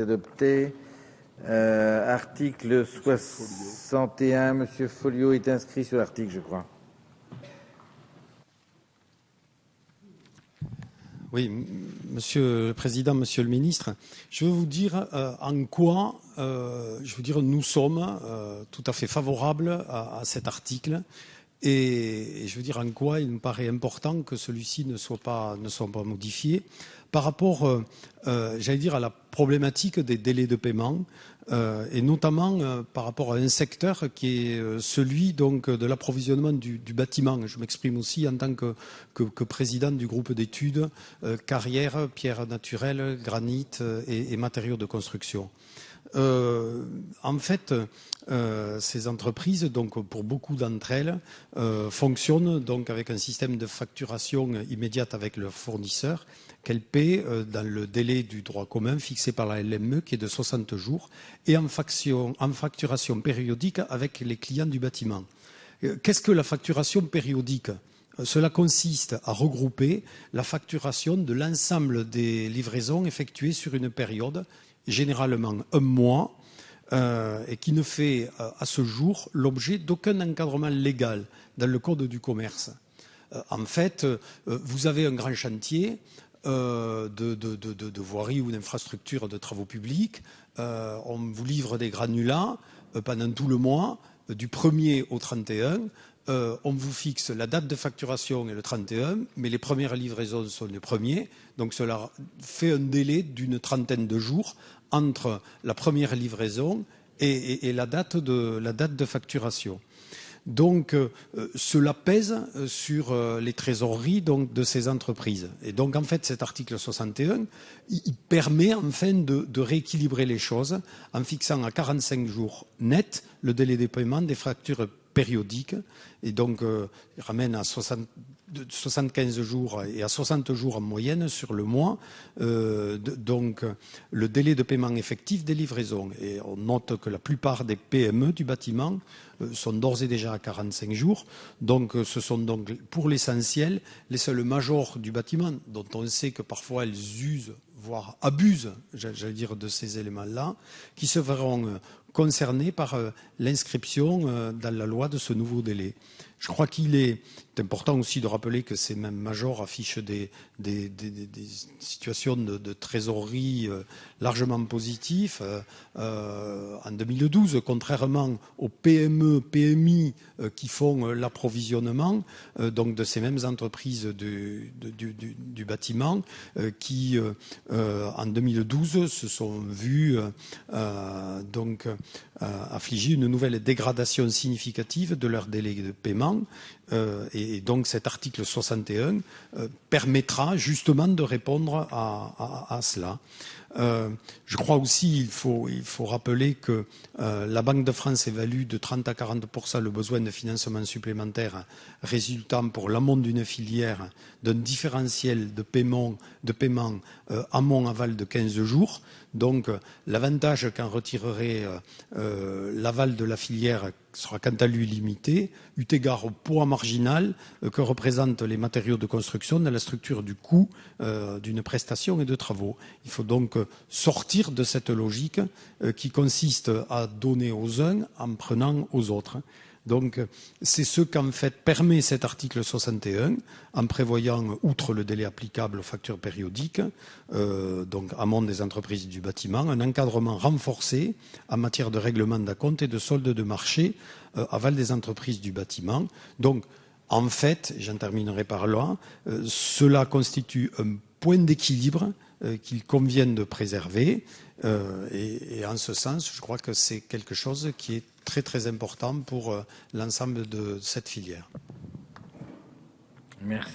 Adopté. Article 61, Monsieur Folliot est inscrit sur l'article, je crois. Oui, Monsieur le Président, Monsieur le Ministre, je veux vous dire en quoi nous sommes tout à fait favorables à cet article et je veux dire en quoi il me paraît important que celui-ci ne soit pas modifié par rapport, j'allais dire, à la problématique des délais de paiement et notamment par rapport à un secteur qui est celui donc de l'approvisionnement du bâtiment. Je m'exprime aussi en tant que président du groupe d'études carrières, pierres naturelles, granit et matériaux de construction. En fait, ces entreprises, donc pour beaucoup d'entre elles, fonctionnent donc avec un système de facturation immédiate avec leurs fournisseurs qu'elles paient dans le délai du droit commun fixé par la LME qui est de 60 jours et en facturation périodique avec les clients du bâtiment. Qu'est-ce que la facturation périodique ? Cela consiste à regrouper la facturation de l'ensemble des livraisons effectuées sur une période, généralement un mois, et qui ne fait à ce jour l'objet d'aucun encadrement légal dans le Code du commerce. En fait, vous avez un grand chantier de voirie ou d'infrastructure de travaux publics, on vous livre des granulats pendant tout le mois, du 1er au 31, on vous fixe la date de facturation et le 31, mais les premières livraisons sont le 1er, donc cela fait un délai d'une trentaine de jours entre la première livraison et la date de facturation. Donc, cela pèse sur les trésoreries donc, de ces entreprises. Et donc, en fait, cet article 61, il permet enfin de rééquilibrer les choses en fixant à 45 jours net le délai de paiement des factures périodiques. Et donc, il ramène à 75 jours et à 60 jours en moyenne sur le mois, donc le délai de paiement effectif des livraisons. Et on note que la plupart des PME du bâtiment sont d'ores et déjà à 45 jours. Donc ce sont donc pour l'essentiel les seuls majors du bâtiment dont on sait que parfois elles usent, voire abusent, j'allais dire, de ces éléments-là, qui se verront concernés par l'inscription dans la loi de ce nouveau délai. Je crois qu'il est important aussi de rappeler que ces mêmes majors affichent des situations de trésorerie largement positives. En 2012, contrairement aux PME, PMI qui font l'approvisionnement donc de ces mêmes entreprises du bâtiment qui, en 2012, se sont vues donc affliger une nouvelle dégradation significative de leur délai de paiement. Et donc cet article 61 permettra justement de répondre à cela. Je crois aussi il faut rappeler que la Banque de France évalue de 30 à 40% le besoin de financement supplémentaire résultant pour l'amont d'une filière d'un différentiel de paiement amont-aval de 15 jours. Donc l'avantage qu'en retirerait l'aval de la filière sera quant à lui limité, eu égard au poids marginal que représentent les matériaux de construction dans la structure du coût d'une prestation et de travaux. Il faut donc sortir de cette logique qui consiste à donner aux uns en prenant aux autres. Donc c'est ce qu'en fait permet cet article 61 en prévoyant, outre le délai applicable aux factures périodiques, donc amont des entreprises du bâtiment, un encadrement renforcé en matière de règlement d'acompte et de solde de marché aval des entreprises du bâtiment. Donc en fait, j'en terminerai par là, cela constitue un point d'équilibre qu'il convient de préserver et en ce sens, je crois que c'est quelque chose qui est très très important pour l'ensemble de cette filière. Merci.